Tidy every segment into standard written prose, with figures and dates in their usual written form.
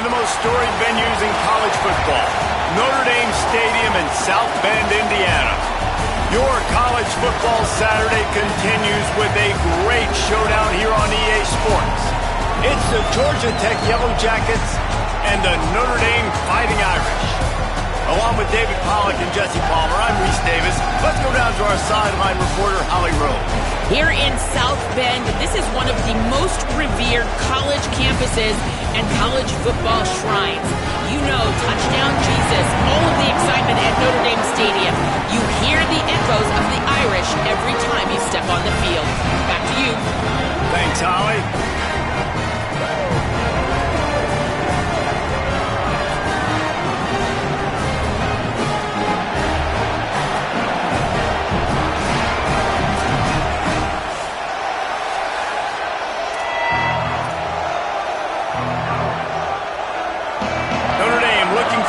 of the most storied venues in college football, Notre Dame Stadium in South Bend, Indiana. Your college football Saturday continues with a great showdown here on EA Sports. It's the Georgia Tech Yellow Jackets and the Notre Dame Fighting Irish. Along with David Pollack and Jesse Palmer, I'm Reese Davis. Let's go down to our sideline reporter, Holly Rowe. Here in South Bend, this is one of the most revered college campuses and college football shrines. You know, touchdown Jesus, all of the excitement at Notre Dame Stadium. You hear the echoes of the Irish every time you step on the field. Back to you. Thanks, Holly.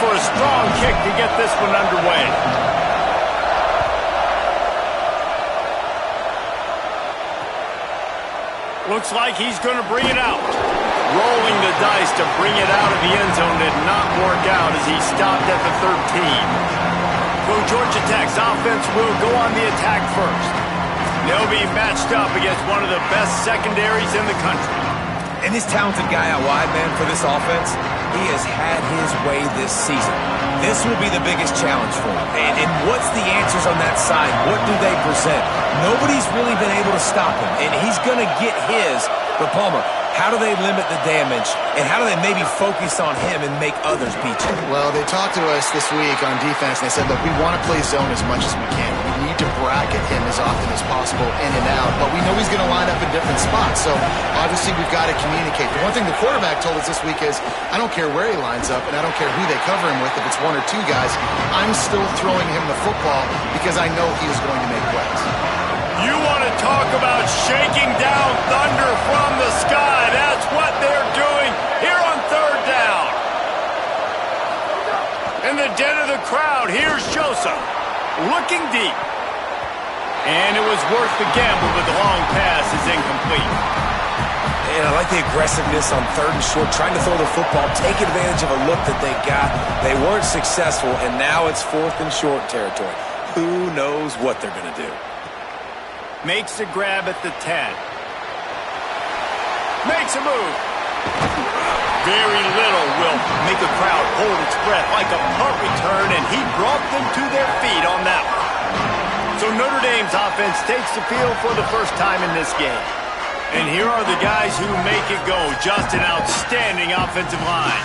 For a strong kick to get this one underway. Looks like he's going to bring it out. Rolling the dice to bring it out of the end zone did not work out as he stopped at the 13. So Georgia Tech's offense will go on the attack first. They'll be matched up against one of the best secondaries in the country. And this talented guy out wide, man, for this offense, he has had his way this season. This will be the biggest challenge for him. And what's the answers on that side? What do they present? Nobody's really been able to stop him, and he's going to get his. But, Palmer, how do they limit the damage, and how do they maybe focus on him and make others beat you? Well, they talked to us this week on defense, and they said, look, we want to play zone as much as we can. We need to bracket him as often as possible in and out, but we know he's going to line up in different spots, so obviously we've got to communicate. The one thing the quarterback told us this week is, I don't care where he lines up, and I don't care who they cover him with, if it's one or two guys, I'm still throwing him the football because I know he is going to make plays. You want to talk about shaking down thunder from the sky. That's what they're doing here on third down. In the den of the crowd, here's Joseph, looking deep. And it was worth the gamble, but the long pass is incomplete. And I like the aggressiveness on third and short, trying to throw the football, take advantage of a look that they got. They weren't successful, and now it's fourth and short territory. Who knows what they're going to do? Makes a grab at the 10. Makes a move. Very little will make a crowd hold its breath like a punt return, and he brought them to their feet on that one. So Notre Dame's offense takes the field for the first time in this game. And here are the guys who make it go. Just an outstanding offensive line.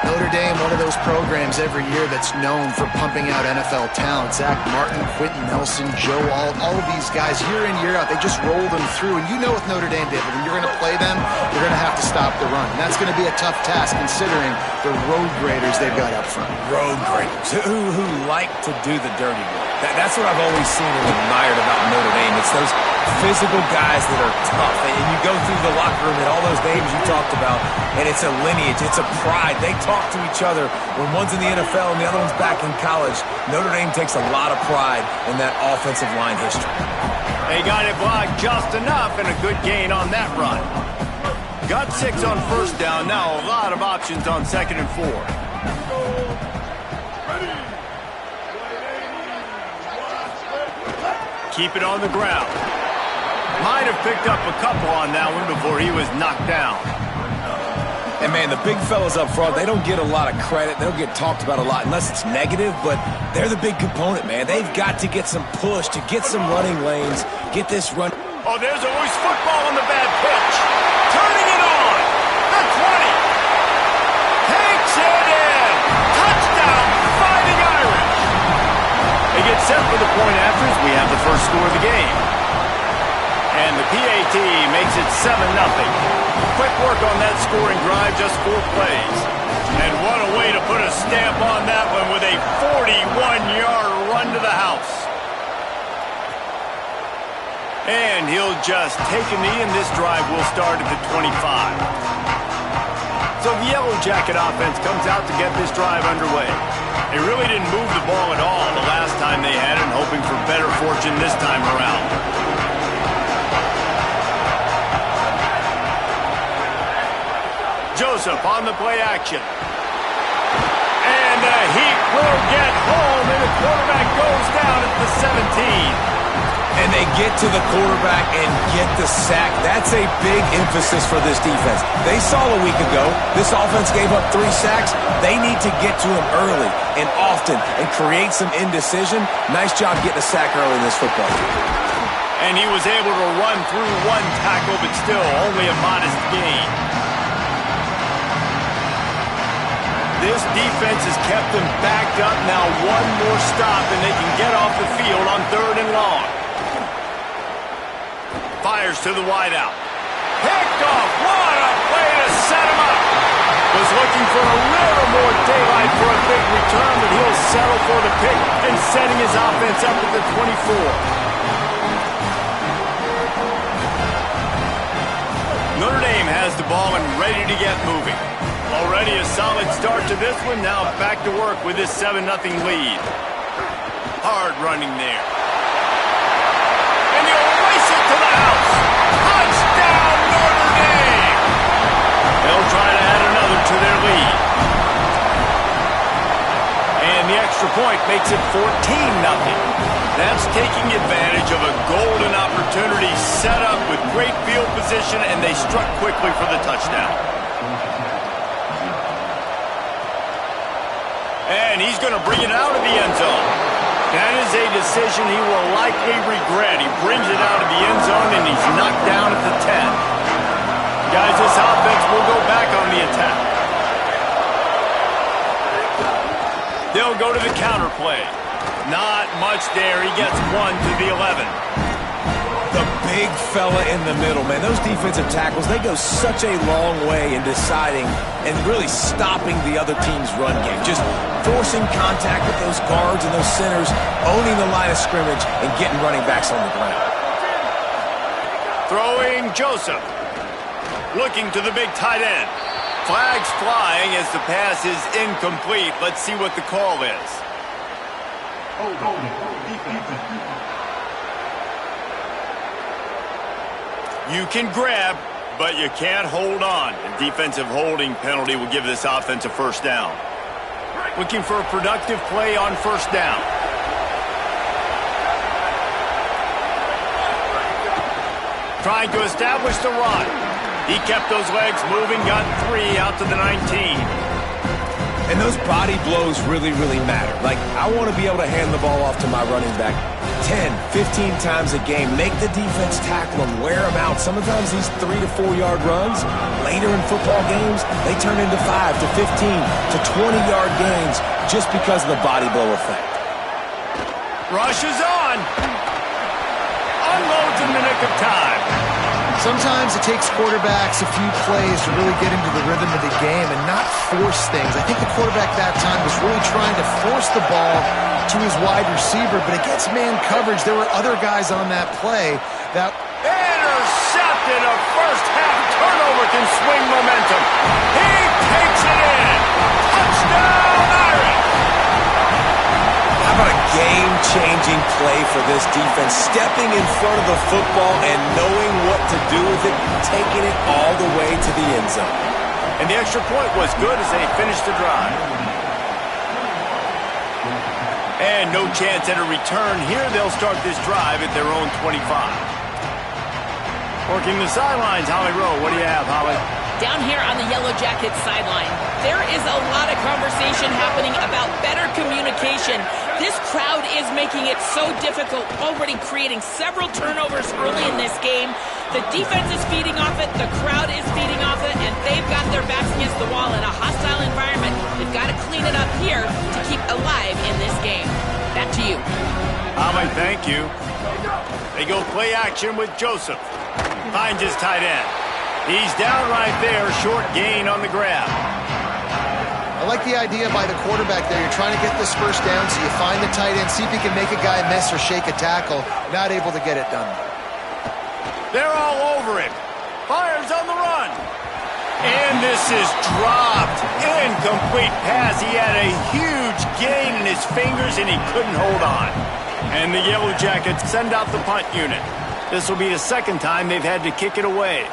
Notre Dame, one of those programs every year that's known for pumping out NFL talent. Zach Martin, Quentin Nelson, Joe Alt, all of these guys year in, year out, they just roll them through. And you know with Notre Dame, David, when you're going to play them, you're going to have to stop the run. And that's going to be a tough task considering the road graders they've got up front. Road graders, who like to do the dirty work. That's what I've always seen and admired about Notre Dame. It's those physical guys that are tough. And you go through the locker room and all those names you talked about, and it's a lineage, it's a pride. They talk to each other when one's in the NFL and the other one's back in college. Notre Dame takes a lot of pride in that offensive line history. They got it blocked just enough and a good gain on that run. Got 6 on first down. Now a lot of options on 2nd and 4. Keep it on the ground. Might have picked up a couple on that one before he was knocked down. And, man, the big fellas up front, they don't get a lot of credit. They don't get talked about a lot unless it's negative, but they're the big component, man. They've got to get some push, to get some running lanes, get this run. Oh, there's always football on the bad pitch. Turning it on. The 20. Takes it in. Touchdown, Fighting Irish. They get set for the point after as we have the first score of the game. And the PAT makes it 7-0. Quick work on that scoring drive, just 4 plays. And what a way to put a stamp on that one with a 41-yard run to the house. And he'll just take a knee, and this drive will start at the 25. So the Yellow Jacket offense comes out to get this drive underway. They really didn't move the ball at all the last time they had it, hoping for better fortune this time around. Joseph on the play action. And the Heat will get home, and the quarterback goes down at the 17. And they get to the quarterback and get the sack. That's a big emphasis for this defense. They saw a week ago this offense gave up 3 sacks. They need to get to him early and often and create some indecision. Nice job getting a sack early in this football game. And he was able to run through 1 tackle, but still only a modest gain. This defense has kept them backed up. Now 1 more stop, and they can get off the field on 3rd and long. Fires to the wideout. Picked off. What a play to set him up. Was looking for a little more daylight for a big return, but he'll settle for the pick and setting his offense up at the 24. Notre Dame has the ball and ready to get moving. Already a solid start to this one. Now back to work with this 7-0 lead. Hard running there. And he'll race it to the house. Touchdown, Notre Dame! They'll try to add another to their lead. And the extra point makes it 14-0. That's taking advantage of a golden opportunity set up with great field position, and they struck quickly for the touchdown. And he's going to bring it out of the end zone. That is a decision he will likely regret. He brings it out of the end zone, and he's knocked down at the 10. Guys, this offense will go back on the attack. They'll go to the counter play. Not much there. He gets 1 to the 11. The big fella in the middle, man. Those defensive tackles, they go such a long way in deciding and really stopping the other team's run game. Just forcing contact with those guards and those centers, owning the line of scrimmage, and getting running backs on the ground. Throwing Joseph. Looking to the big tight end. Flags flying as the pass is incomplete. Let's see what the call is. You can grab, but you can't hold on. A defensive holding penalty will give this offense a first down. Looking for a productive play on first down. Trying to establish the run. He kept those legs moving, got 3 out to the 19. And those body blows really, really matter. Like, I want to be able to hand the ball off to my running back 10, 15 times a game. Make the defense tackle them, wear them out. Sometimes these 3 to 4 yard runs, later in football games, they turn into 5 to 15 to 20 yard gains just because of the body blow effect. Rush is on. Unloads in the nick of time. Sometimes it takes quarterbacks a few plays to really get into the rhythm of the game and not force things. I think the quarterback that time was really trying to force the ball to his wide receiver, but against man coverage, there were other guys on that play that... Intercepted. A first half turnover can swing momentum. He takes it in. Touchdown, Irish. How about a game-changing play for this defense? Stepping in front of the football and knowing what to do with it, taking it all the way to the end zone. And the extra point was good as they finished the drive. And no chance at a return here. They'll start this drive at their own 25. Working the sidelines, Holly Rowe. What do you have, Holly? Down here on the Yellow Jackets sideline, there is a lot of conversation happening about better communication. This crowd is making it so difficult, already creating several turnovers early in this game. The defense is feeding off it, the crowd is feeding off it, and they've got their backs against the wall in a hostile environment. They've got to clean it up here to keep alive in this game. Back to you. Holly, thank you. They go play action with Joseph. Finds his tight end. He's down right there, short gain on the grab. I like the idea by the quarterback there. You're trying to get this first down, so you find the tight end, see if he can make a guy miss or shake a tackle. Not able to get it done. They're all over him. Fires on the run. And this is dropped. Incomplete pass. He had a huge gain in his fingers, and he couldn't hold on. And the Yellow Jackets send out the punt unit. This will be the second time they've had to kick it away.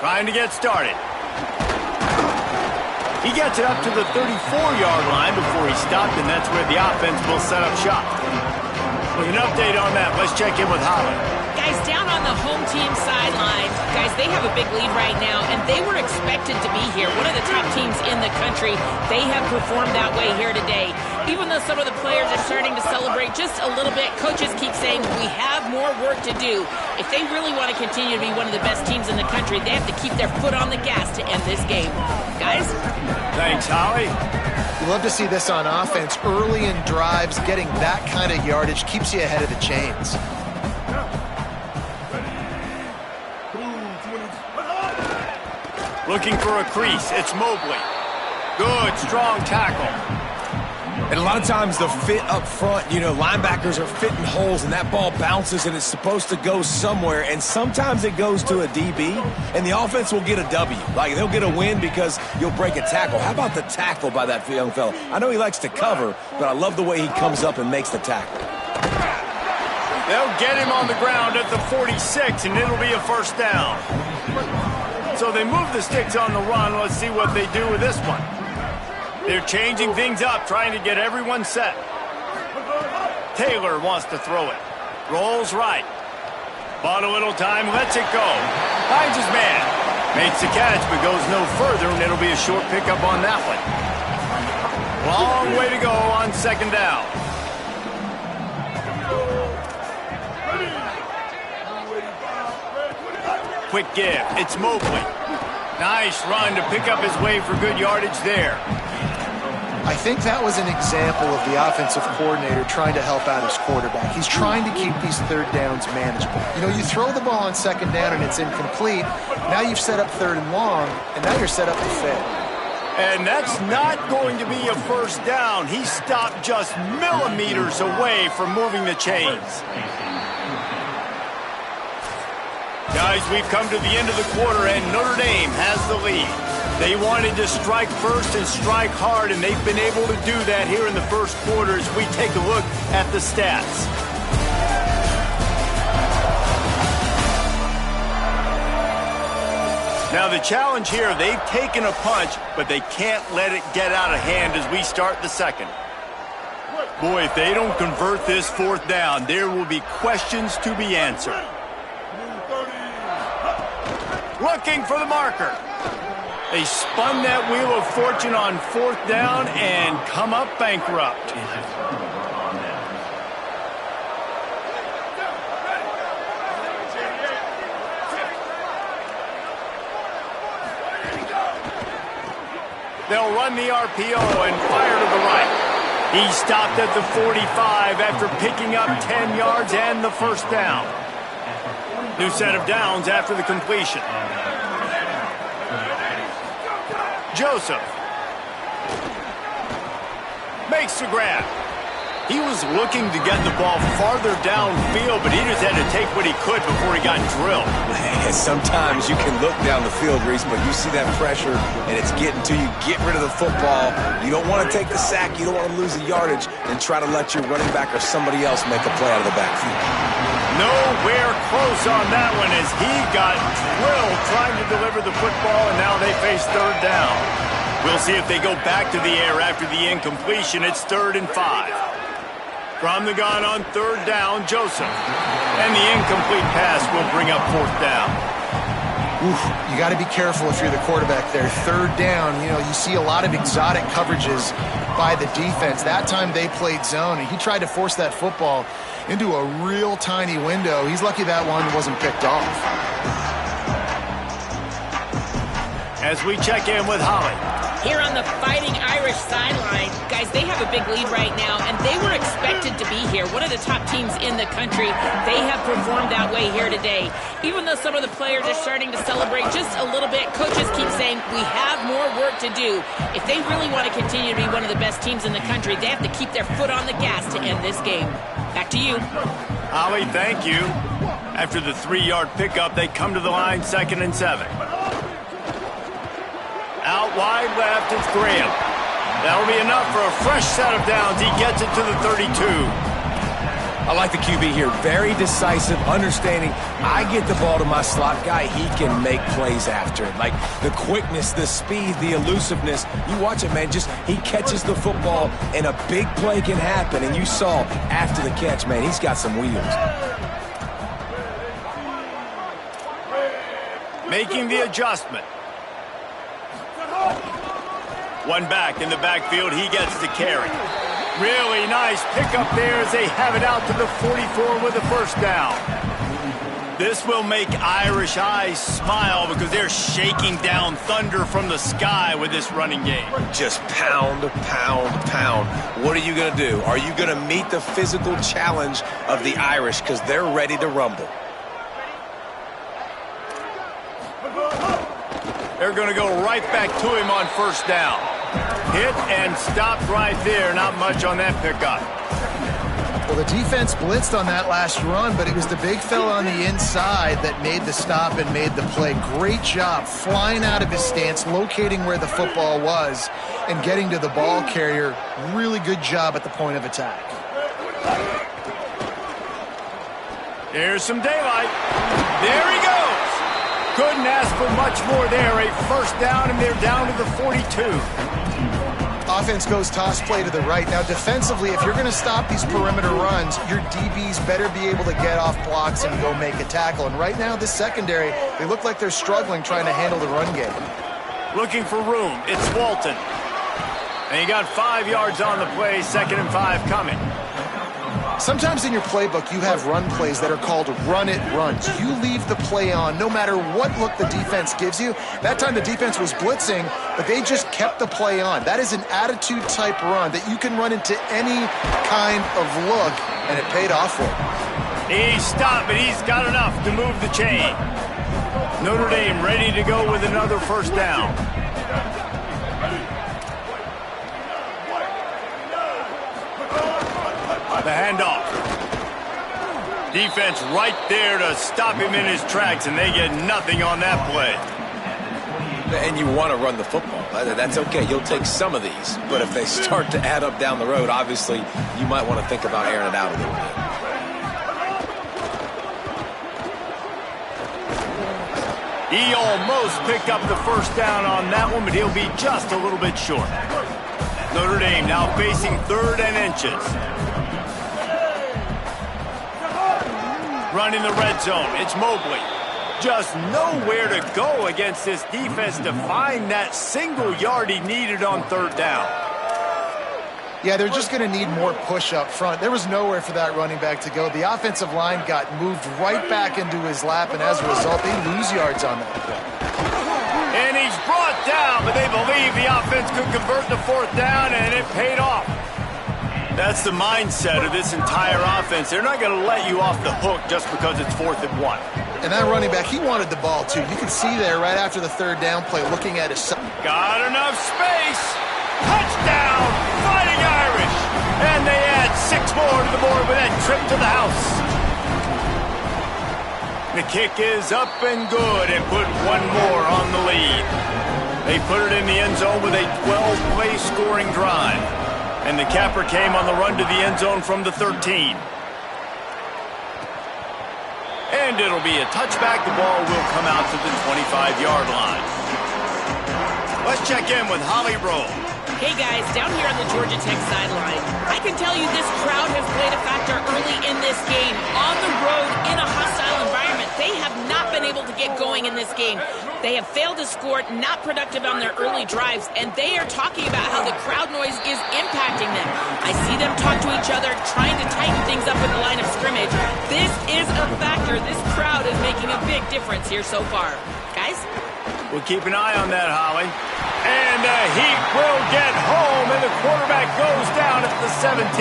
Trying to get started. He gets it up to the 34-yard line before he stopped, and that's where the offense will set up shop. With an update on that, let's check in with Holland. Guys, down on the home team sidelines, guys, they have a big lead right now, and they were expected to be here. One of the top teams in the country. They have performed that way here today. Even though some of the players are starting to celebrate just a little bit, coaches keep saying we have more work to do. If they really want to continue to be one of the best teams in the country, they have to keep their foot on the gas to end this game. Guys? Thanks, Holly. You love to see this on offense. Early in drives, getting that kind of yardage keeps you ahead of the chains. Looking for a crease. It's Mobley. Good, strong tackle. And a lot of times the fit up front, you know, linebackers are fitting holes and that ball bounces and it's supposed to go somewhere. And sometimes it goes to a DB and the offense will get a W. Like they'll get a win because you'll break a tackle. How about the tackle by that young fella? I know he likes to cover, but I love the way he comes up and makes the tackle. They'll get him on the ground at the 46 and it'll be a first down. So they move the sticks on the run. Let's see what they do with this one. They're changing things up, trying to get everyone set. Taylor wants to throw it. Rolls right. Bought a little time, lets it go. Finds his man. Makes the catch, but goes no further, and it'll be a short pickup on that one. Long way to go on second down. Quick give. It's Mobley. Nice run to pick up his way for good yardage there. I think that was an example of the offensive coordinator trying to help out his quarterback. He's trying to keep these third downs manageable. You know, you throw the ball on second down and it's incomplete. Now you've set up third and long, and now you're set up to fail. And that's not going to be a first down. He stopped just millimeters away from moving the chains. Guys, we've come to the end of the quarter, and Notre Dame has the lead. They wanted to strike first and strike hard, and they've been able to do that here in the first quarter as we take a look at the stats. Now the challenge here, they've taken a punch, but they can't let it get out of hand as we start the second. Boy, if they don't convert this fourth down, there will be questions to be answered. Looking for the marker. They spun that wheel of fortune on fourth down and come up bankrupt. They'll run the RPO and fire to the right. He stopped at the 45 after picking up 10 yards and the first down. New set of downs after the completion. Joseph makes the grab. He was looking to get the ball farther downfield, but he just had to take what he could before he got drilled. Sometimes you can look down the field, Reese, but you see that pressure and it's getting to you. Get rid of the football. You don't want to take the sack. You don't want to lose the yardage and try to let your running back or somebody else make a play out of the backfield. Nowhere close on that one as he got drilled trying to deliver the football, and now they face third down. We'll see if they go back to the air after the incompletion. It's 3rd and 5. From the gun on third down, Joseph. And the incomplete pass will bring up fourth down. Oof, you got to be careful if you're the quarterback there. Third down, you know, you see a lot of exotic coverages by the defense. That time they played zone, and he tried to force that football into a real tiny window. He's lucky that one wasn't picked off. As we check in with Holly. Here on the Fighting Irish sideline, guys, they have a big lead right now, and they were expected to be here. One of the top teams in the country. They have performed that way here today. Even though some of the players are starting to celebrate just a little bit, coaches keep saying we have more work to do. If they really want to continue to be one of the best teams in the country, they have to keep their foot on the gas to end this game. Back to you. Holly, thank you. After the 3-yard pickup, they come to the line 2nd and 7. Out wide left, it's Graham. That'll be enough for a fresh set of downs. He gets it to the 32. I like the QB here. Very decisive, understanding I get the ball to my slot guy, he can make plays after it. Like the quickness, the speed, the elusiveness. You watch it, man, just he catches the football and a big play can happen. And you saw after the catch, man, he's got some wheels. Making the adjustment. One back in the backfield, he gets the carry. Really nice pickup there as they have it out to the 44 with a first down. This will make Irish eyes smile because they're shaking down thunder from the sky with this running game. Just pound, pound, pound. What are you going to do? Are you going to meet the physical challenge of the Irish because they're ready to rumble? They're going to go right back to him on first down. Hit and stopped right there. Not much on that pickup. Well, the defense blitzed on that last run, but it was the big fella on the inside that made the stop and made the play. Great job flying out of his stance, locating where the football was, and getting to the ball carrier. Really good job at the point of attack. There's some daylight. There he goes. Couldn't ask for much more there. A first down, and they're down to the 42. Offense goes toss play to the right. Now, defensively, if you're going to stop these perimeter runs, your DBs better be able to get off blocks and go make a tackle. And right now, this secondary, they look like they're struggling trying to handle the run game. Looking for room. It's Walton. And he got 5 yards on the play. 2nd and 5 coming. Sometimes in your playbook, you have run plays that are called run-it runs. You leave the play on no matter what look the defense gives you. That time the defense was blitzing, but they just kept the play on. That is an attitude-type run that you can run into any kind of look, and it paid off for him. He stopped, but he's got enough to move the chain. Notre Dame ready to go with another first down. The handoff. Defense right there to stop him in his tracks, and they get nothing on that play. And you want to run the football. That's okay. You'll take some of these. But if they start to add up down the road, obviously, you might want to think about airing it out a little bit. He almost picked up the first down on that one, but he'll be just a little bit short. Notre Dame now facing 3rd and inches. Running the red zone. It's Mobley. Just nowhere to go against this defense to find that single yard he needed on 3rd down. Yeah, they're just going to need more push up front. There was nowhere for that running back to go. The offensive line got moved right back into his lap, and as a result, they lose yards on that play. And he's brought down, but they believe the offense could convert the 4th down, and it paid off. That's the mindset of this entire offense. They're not going to let you off the hook just because it's 4th and 1. And that running back, he wanted the ball, too. You can see there right after the 3rd down play looking at his son. Got enough space. Touchdown, Fighting Irish. And they add 6 more to the board with that trip to the house. The kick is up and good and put 1 more on the lead. They put it in the end zone with a 12-play scoring drive. And the capper came on the run to the end zone from the 13. And it'll be a touchback. The ball will come out to the 25-yard line. Let's check in with Holly Rowe. Hey guys, down here on the Georgia Tech sideline, I can tell you this crowd has played a factor early in this game. On the road, in a hostile environment, they have not been able to get going in this game. They have failed to score, not productive on their early drives, and they are talking about how the crowd noise is impacting them. I see them talk to each other, trying to tighten things up in the line of scrimmage. This is a factor. This crowd is making a big difference here so far. Guys? We'll keep an eye on that, Holly. And Heat will get home, and the quarterback goes down at the 17.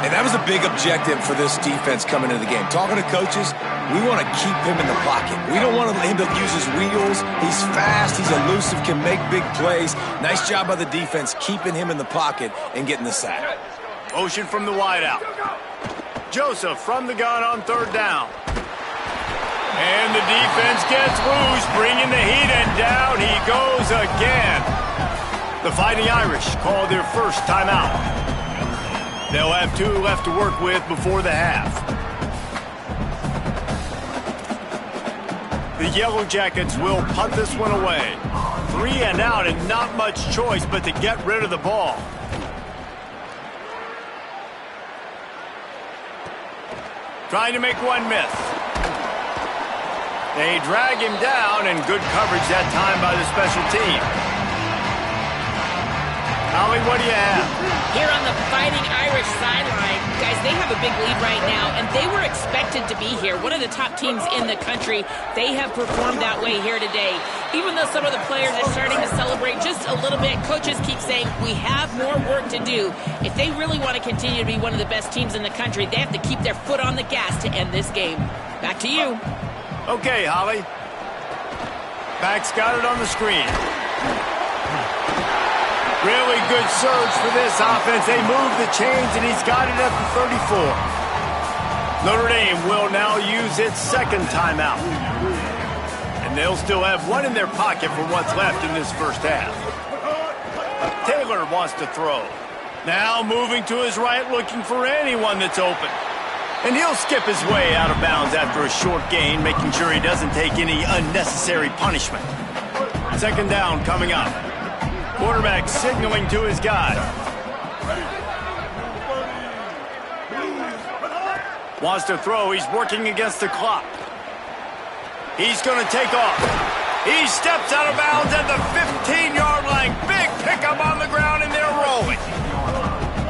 And that was a big objective for this defense coming into the game. Talking to coaches, we want to keep him in the pocket. We don't want him to use his wheels. He's fast, he's elusive, can make big plays. Nice job by the defense keeping him in the pocket and getting the sack. Motion from the wideout. Joseph from the gun on 3rd down. And the defense gets loose, bringing the heat, and down he goes again. The Fighting Irish call their first timeout. They'll have 2 left to work with before the half. The Yellow Jackets will punt this one away. 3 and out and not much choice but to get rid of the ball. Trying to make one miss. They drag him down, and good coverage that time by the special team. Holly, what do you have? Here on the Fighting Irish sideline, guys, they have a big lead right now, and they were expected to be here. One of the top teams in the country. They have performed that way here today. Even though some of the players are starting to celebrate just a little bit, coaches keep saying, we have more work to do. If they really want to continue to be one of the best teams in the country, they have to keep their foot on the gas to end this game. Back to you. Okay, Holly. Back's got it on the screen. Really good surge for this offense. They move the chains, and he's got it at the 34. Notre Dame will now use its second timeout. And they'll still have 1 in their pocket for what's left in this first half. Taylor wants to throw. Now moving to his right, looking for anyone that's open. And he'll skip his way out of bounds after a short gain, making sure he doesn't take any unnecessary punishment. Second down coming up. Quarterback signaling to his guy. Wants to throw. He's working against the clock. He's going to take off. He steps out of bounds at the 15-yard line. Big pickup on the ground, and they're rolling.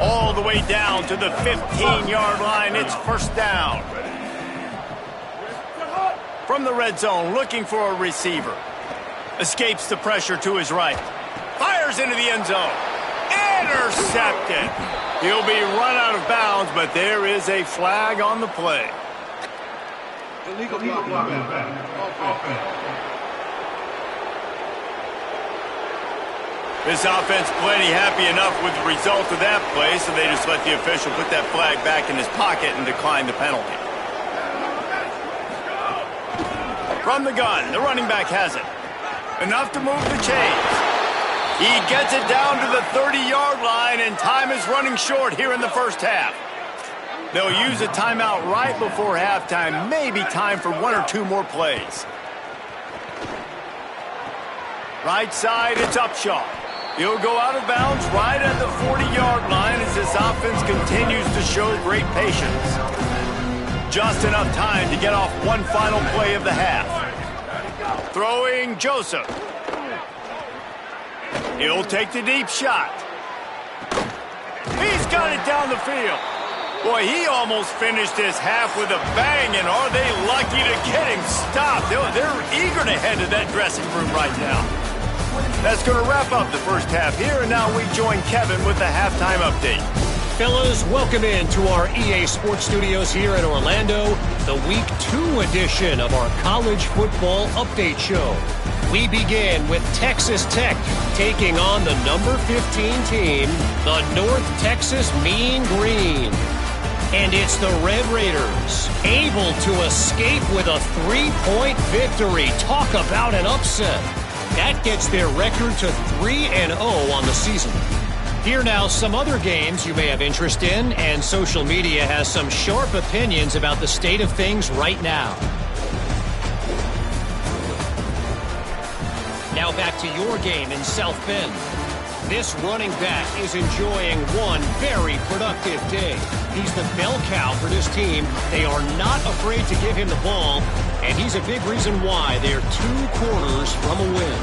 All the way down to the 15-yard line. It's first down. From the red zone, looking for a receiver. Escapes the pressure to his right. Fires into the end zone. Intercepted. He'll be run out of bounds, but there is a flag on the play. Illegal block. This offense plenty happy enough with the result of that play, so they just let the official put that flag back in his pocket and decline the penalty. From the gun, the running back has it. Enough to move the chains. He gets it down to the 30-yard line, and time is running short here in the first half. They'll use a timeout right before halftime. Maybe time for 1 or 2 more plays. Right side, it's Upshaw. He'll go out of bounds right at the 40-yard line as this offense continues to show great patience. Just enough time to get off one final play of the half. Throwing Joseph. He'll take the deep shot. He's got it down the field. Boy, he almost finished his half with a bang, and are they lucky to get him stopped. They're eager to head to that dressing room right now. That's going to wrap up the first half here, and now we join Kevin with the halftime update. Fellas, welcome in to our EA Sports Studios here in Orlando, the Week 2 edition of our College Football Update Show. We begin with Texas Tech taking on the number 15 team, the North Texas Mean Green. And it's the Red Raiders able to escape with a 3-point victory. Talk about an upset. That gets their record to 3-0 on the season. Here now, some other games you may have interest in, and social media has some sharp opinions about the state of things right now. Now back to your game in South Bend. This running back is enjoying one very productive day. He's the bell cow for this team. They are not afraid to give him the ball, and he's a big reason why they're 2 quarters from a win.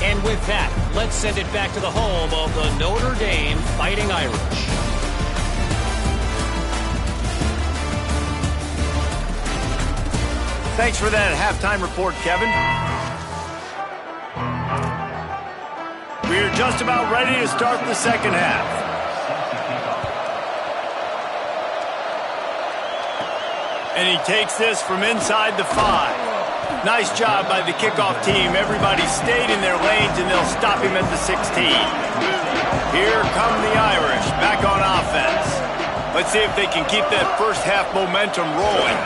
And with that, let's send it back to the home of the Notre Dame Fighting Irish. Thanks for that halftime report, Kevin. We're just about ready to start the second half. And he takes this from inside the 5. Nice job by the kickoff team. Everybody stayed in their lanes, and they'll stop him at the 16. Here come the Irish back on offense. Let's see if they can keep that first half momentum rolling.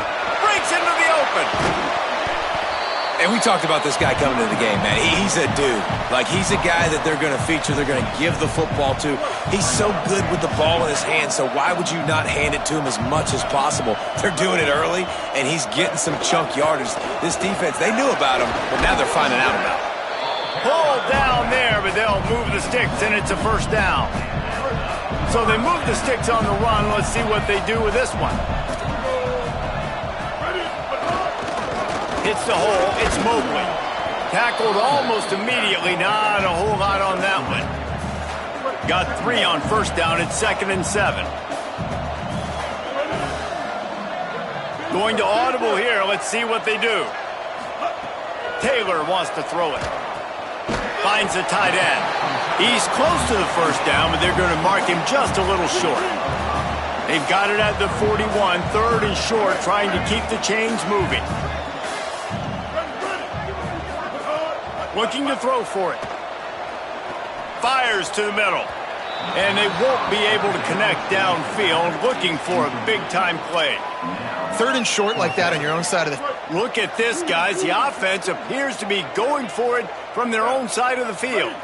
Breaks into the open. And we talked about this guy coming into the game, man. He's a dude. Like, he's a guy that they're going to feature, they're going to give the football to. He's so good with the ball in his hands, so why would you not hand it to him as much as possible? They're doing it early, and he's getting some chunk yardage. This defense, they knew about him, but now they're finding out about him. Pulled down there, but they'll move the sticks, and it's a first down. So they move the sticks on the run. Let's see what they do with this one. Hits the hole. It's Mobley. Tackled almost immediately. Not a whole lot on that one. Got 3 on first down. It's 2nd and 7. Going to audible here. Let's see what they do. Taylor wants to throw it. Finds the tight end. He's close to the first down, but they're going to mark him just a little short. They've got it at the 41, 3rd and short, trying to keep the chains moving. Looking to throw for it. Fires to the middle. And they won't be able to connect downfield, looking for a big-time play. 3rd and short like that on your own side of the... Look at this, guys. The offense appears to be going for it from their own side of the field.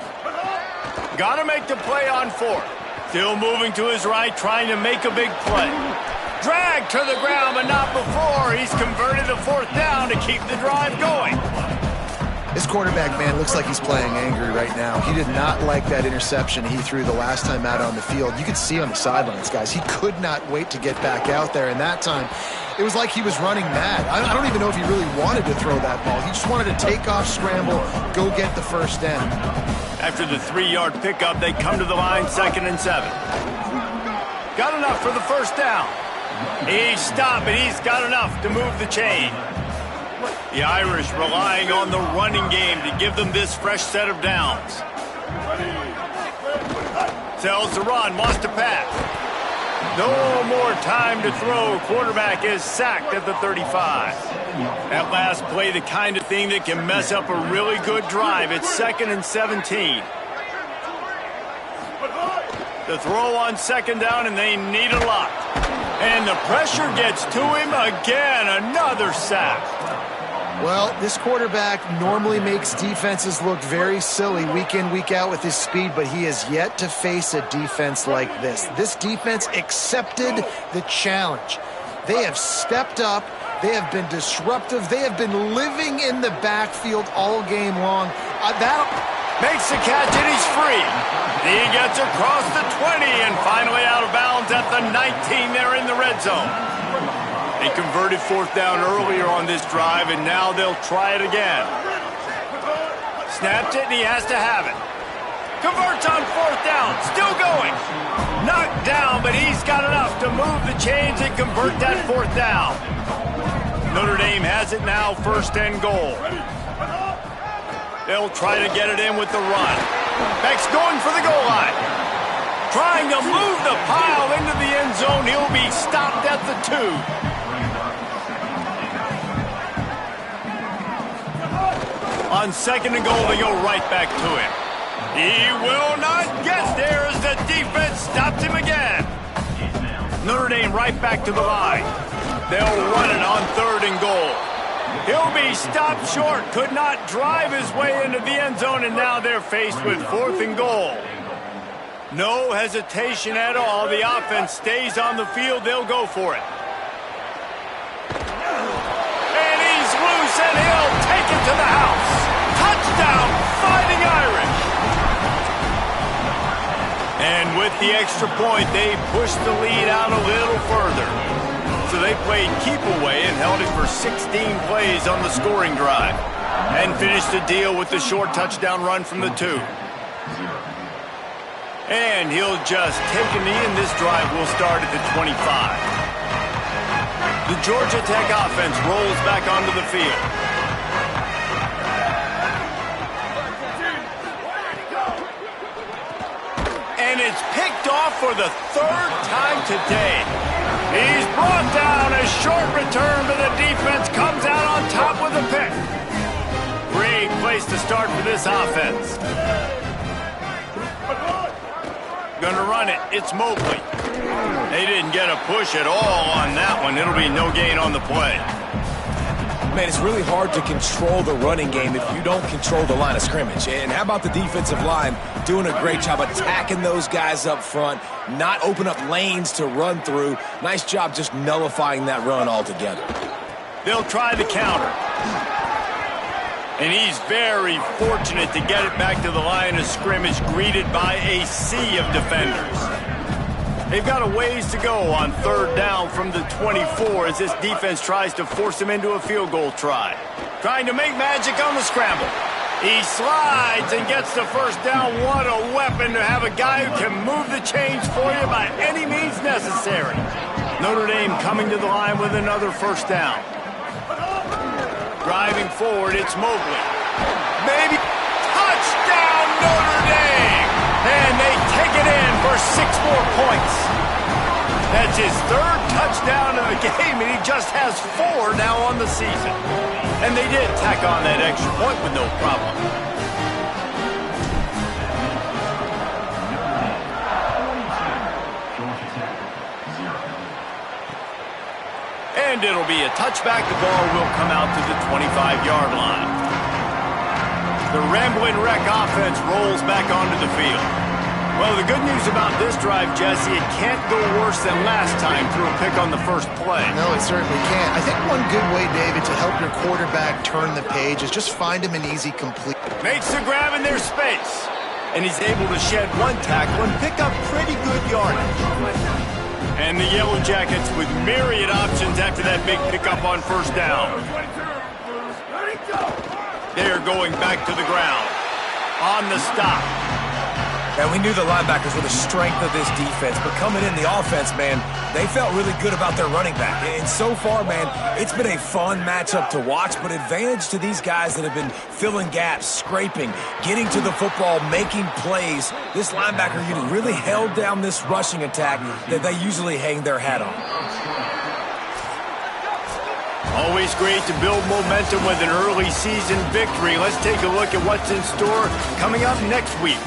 Got to make the play on 4th. Still moving to his right, trying to make a big play. Dragged to the ground, but not before. He's converted the 4th down to keep the drive going. This quarterback, man, looks like he's playing angry right now. He did not like that interception he threw the last time out on the field. You could see on the sidelines, guys, he could not wait to get back out there. And that time, it was like he was running mad. I don't even know if he really wanted to throw that ball. He just wanted to take off, scramble, go get the first down. After the 3-yard pickup, they come to the line, 2nd and 7. Got enough for the first down. He's stopped, and he's got enough to move the chain. The Irish relying on the running game to give them this fresh set of downs. Tells the run, wants to pass. No more time to throw. Quarterback is sacked at the 35. That last play, the kind of thing that can mess up a really good drive. It's 2nd and 17. The throw on 2nd down, and they need a lot. And the pressure gets to him again. Another sack. Well, this quarterback normally makes defenses look very silly week in, week out with his speed, but he has yet to face a defense like this. This defense accepted the challenge. They have stepped up. They have been disruptive. They have been living in the backfield all game long. That makes the catch, and he's free. He gets across the 20 and finally out of bounds at the 19 there in the red zone. They converted 4th down earlier on this drive, and now they'll try it again. Snaps it, and he has to have it. Converts on 4th down, still going. Knocked down, but he's got enough to move the chains and convert that 4th down. Notre Dame has it now, 1st and goal. They'll try to get it in with the run. Beck's going for the goal line. Trying to move the pile into the end zone. He'll be stopped at the 2. On 2nd and goal, they go right back to him. He will not get there as the defense stops him again. Notre Dame right back to the line. They'll run it on 3rd and goal. He'll be stopped short, could not drive his way into the end zone, and now they're faced with 4th and goal. No hesitation at all. The offense stays on the field. They'll go for it. And he's loose, and he'll take it to the house. Touchdown, Fighting Irish. And with the extra point, they pushed the lead out a little further. So they played keep away and held it for 16 plays on the scoring drive. And finished the deal with the short touchdown run from the 2. And he'll just take a knee, and this drive will start at the 25. The Georgia Tech offense rolls back onto the field. And it's picked off for the 3rd time today. He's brought down. A short return, but the defense comes out on top with a pick. Great place to start for this offense. Gonna run it. It's Mobley. They didn't get a push at all on that one. It'll be no gain on the play. Man, it's really hard to control the running game if you don't control the line of scrimmage. And how about the defensive line doing a great job attacking those guys up front, not open up lanes to run through. Nice job just nullifying that run altogether. They'll try the counter. And he's very fortunate to get it back to the line of scrimmage, greeted by a sea of defenders. They've got a ways to go on third down from the 24 as this defense tries to force him into a field goal try. Trying to make magic on the scramble. He slides and gets the first down. What a weapon to have a guy who can move the chains for you by any means necessary. Notre Dame coming to the line with another first down. Driving forward, it's Mobley. Maybe touchdown Notre Dame! And they take it in for 6 more points. That's his 3rd touchdown of the game, and he just has 4 now on the season. And they did tack on that extra point with no problem. And it'll be a touchback. The ball will come out to the 25-yard line. The Ramblin' Wreck offense rolls back onto the field. Well, the good news about this drive, Jesse, it can't go worse than last time through a pick on the first play. No, it certainly can't. I think one good way, David, to help your quarterback turn the page is just find him an easy complete. Makes the grab in their space. And he's able to shed 1 tackle and pick up pretty good yardage. And the Yellow Jackets with myriad options after that big pickup on first down. They're going back to the ground. On the stop. And we knew the linebackers were the strength of this defense, but coming in the offense, man, they felt really good about their running back. And so far, man, it's been a fun matchup to watch, but advantage to these guys that have been filling gaps, scraping, getting to the football, making plays. This linebacker unit really held down this rushing attack that they usually hang their hat on. Always great to build momentum with an early season victory. Let's take a look at what's in store coming up next week.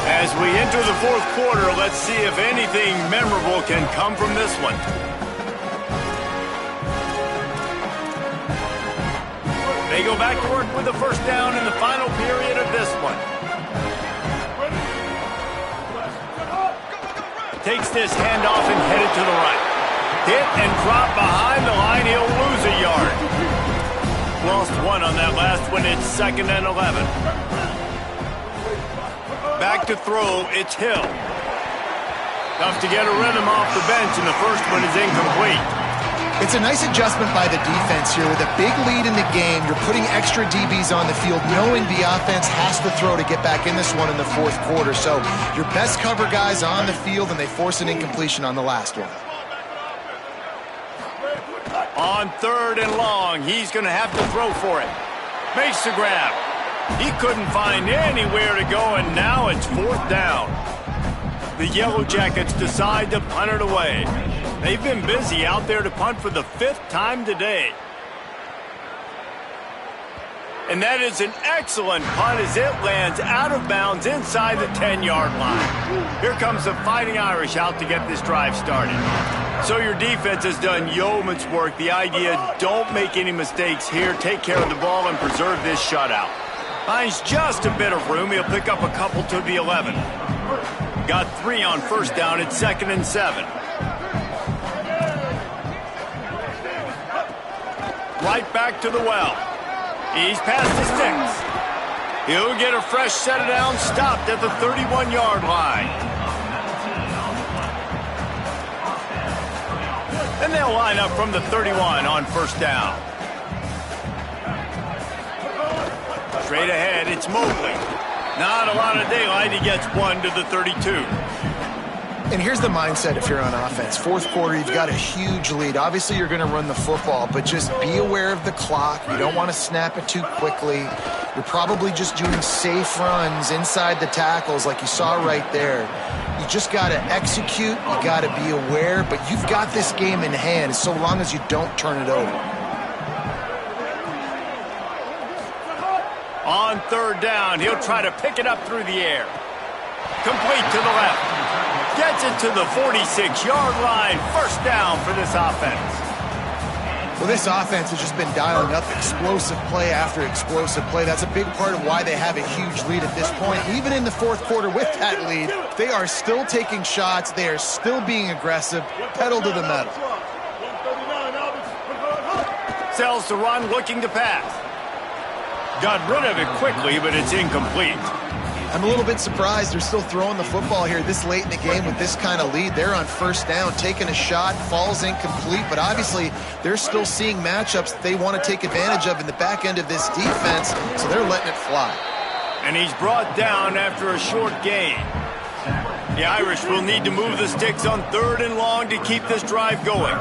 As we enter the 4th quarter, let's see if anything memorable can come from this one. They go back to work with the first down in the final period of this one. Takes this handoff and headed to the right. Hit and drop behind the line. He'll lose a yard. Lost 1 on that last one. It's 2nd and 11. Back to throw, it's Hill. Tough to get a rhythm off the bench, and the first one is incomplete. It's a nice adjustment by the defense here. With a big lead in the game, you're putting extra DBs on the field, knowing the offense has to throw to get back in this one in the 4th quarter. So your best cover guys on the field, and they force an incompletion on the last one. On 3rd and long, he's going to have to throw for it. Makes the grab. He couldn't find anywhere to go, and now it's 4th down. The Yellow Jackets decide to punt it away. They've been busy out there to punt for the 5th time today. And that is an excellent punt as it lands out of bounds inside the 10-yard line. Here comes the Fighting Irish out to get this drive started. So your defense has done yeoman's work. The idea, don't make any mistakes here. Take care of the ball and preserve this shutout. Finds just a bit of room. He'll pick up a couple to the 11. Got 3 on first down. It's 2nd and 7. Right back to the well. He's past the sticks. He'll get a fresh set of downs, stopped at the 31-yard line. And they'll line up from the 31 on first down. Straight ahead, it's Mobley. Not a lot of daylight. He gets 1 to the 32. And here's the mindset if you're on offense. 4th quarter, you've got a huge lead. Obviously, you're going to run the football, but just be aware of the clock. You don't want to snap it too quickly. You're probably just doing safe runs inside the tackles like you saw right there. You just got to execute. You got to be aware, but you've got this game in hand so long as you don't turn it over. On third down, he'll try to pick it up through the air. Complete to the left. Gets it to the 46-yard line. First down for this offense. Well, this offense has just been dialing up explosive play after explosive play. That's a big part of why they have a huge lead at this point. Even in the fourth quarter with that lead, they are still taking shots. They are still being aggressive, pedal to the metal. Sells to run, looking to pass. Got rid of it quickly, but it's incomplete. I'm a little bit surprised they're still throwing the football here this late in the game with this kind of lead. They're on first down, taking a shot, falls incomplete, but obviously they're still seeing matchups that they want to take advantage of in the back end of this defense, so they're letting it fly. And he's brought down after a short gain. The Irish will need to move the sticks on third and long to keep this drive going.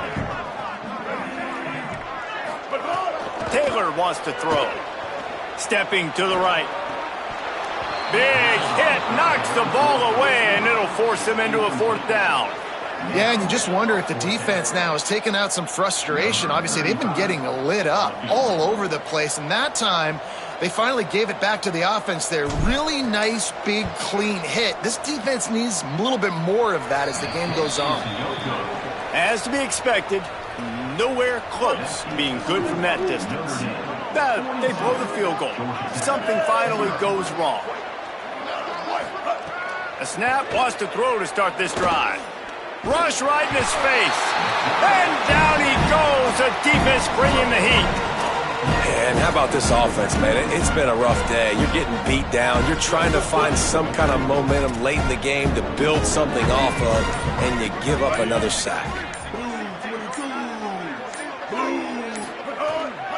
Taylor wants to throw. Stepping to the right. Big hit, knocks the ball away, and it'll force him into a fourth down. Yeah, and you just wonder if the defense now has taken out some frustration. Obviously, they've been getting lit up all over the place, and that time they finally gave it back to the offense there. Really nice, big, clean hit. This defense needs a little bit more of that as the game goes on. As to be expected, nowhere close to being good from that distance. They blow the field goal. Something finally goes wrong. A snap, wants to throw to start this drive. Rush right in his face. And down he goes. The defense bringing the heat. And how about this offense, man? It's been a rough day. You're getting beat down. You're trying to find some kind of momentum late in the game to build something off of, and you give up another sack.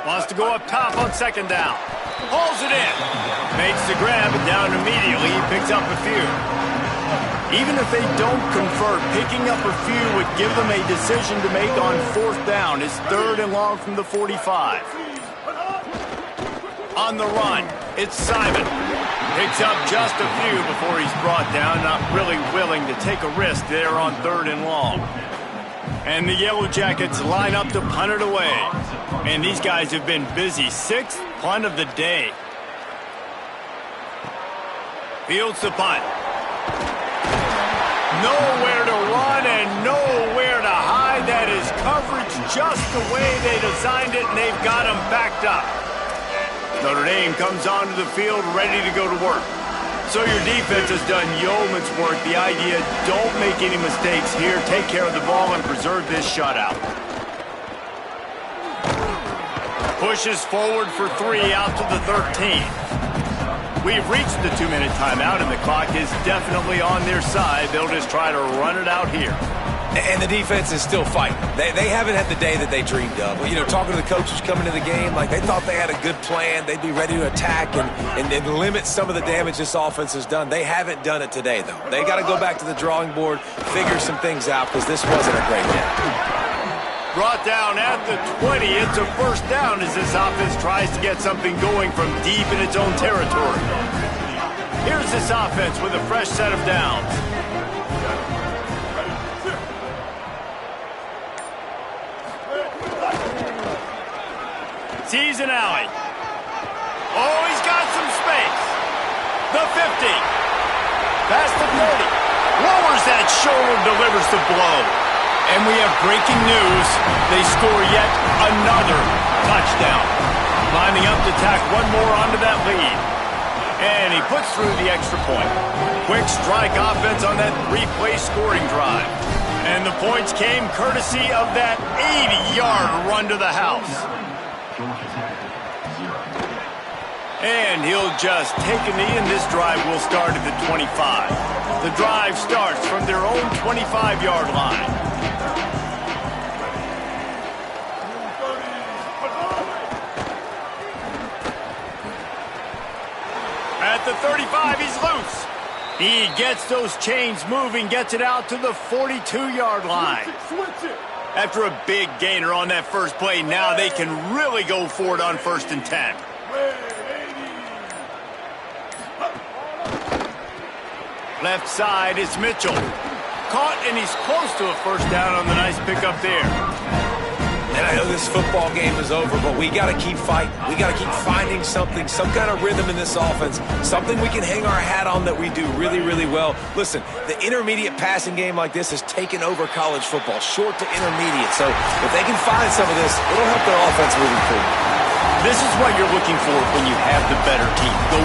Wants to go up top on second down. Hauls it in. Makes the grab and down immediately. He picks up a few. Even if they don't convert, picking up a few would give them a decision to make on fourth down. It's third and long from the 45. On the run, it's Simon. Picks up just a few before he's brought down. Not really willing to take a risk there on third and long. And the Yellow Jackets line up to punt it away. And these guys have been busy. Sixth punt of the day. Fields the punt. Nowhere to run and nowhere to hide. That is coverage just the way they designed it, and they've got them backed up. Notre Dame comes onto the field ready to go to work. So your defense has done yeoman's work. The idea, don't make any mistakes here. Take care of the ball and preserve this shutout. Pushes forward for three out to the 13. We've reached the 2-minute timeout, and the clock is definitely on their side. They'll just try to run it out here. And the defense is still fighting. They haven't had the day that they dreamed of. You know, talking to the coaches coming to the game, like they thought they had a good plan. They'd be ready to attack and limit some of the damage this offense has done. They haven't done it today, though. They got to go back to the drawing board, figure some things out, because this wasn't a great day. Brought down at the 20. It's a first down as this offense tries to get something going from deep in its own territory. Here's this offense with a fresh set of downs. Sees an alley. Oh, he's got some space. The 50. Past the 30. Lowers that shoulder, delivers the blow. And we have breaking news. They score yet another touchdown. Lining up to tack one more onto that lead. And he puts through the extra point. Quick strike offense on that three-play scoring drive. And the points came courtesy of that 80-yard run to the house. And he'll just take a knee, and this drive will start at the 25. The drive starts from their own 25-yard line. At the 35, he's loose. He gets those chains moving, gets it out to the 42-yard line. After a big gainer on that first play, now they can really go for it on 1st and 10. Left side is Mitchell. Caught, and he's close to a first down on the nice pickup there. And I know this football game is over, but we got to keep fighting. We got to keep finding something, some kind of rhythm in this offense, something we can hang our hat on that we do really, really well. Listen, the intermediate passing game like this has taken over college football, short to intermediate. So if they can find some of this, it'll help their offense moving forward. This is what you're looking for when you have the better team. Go out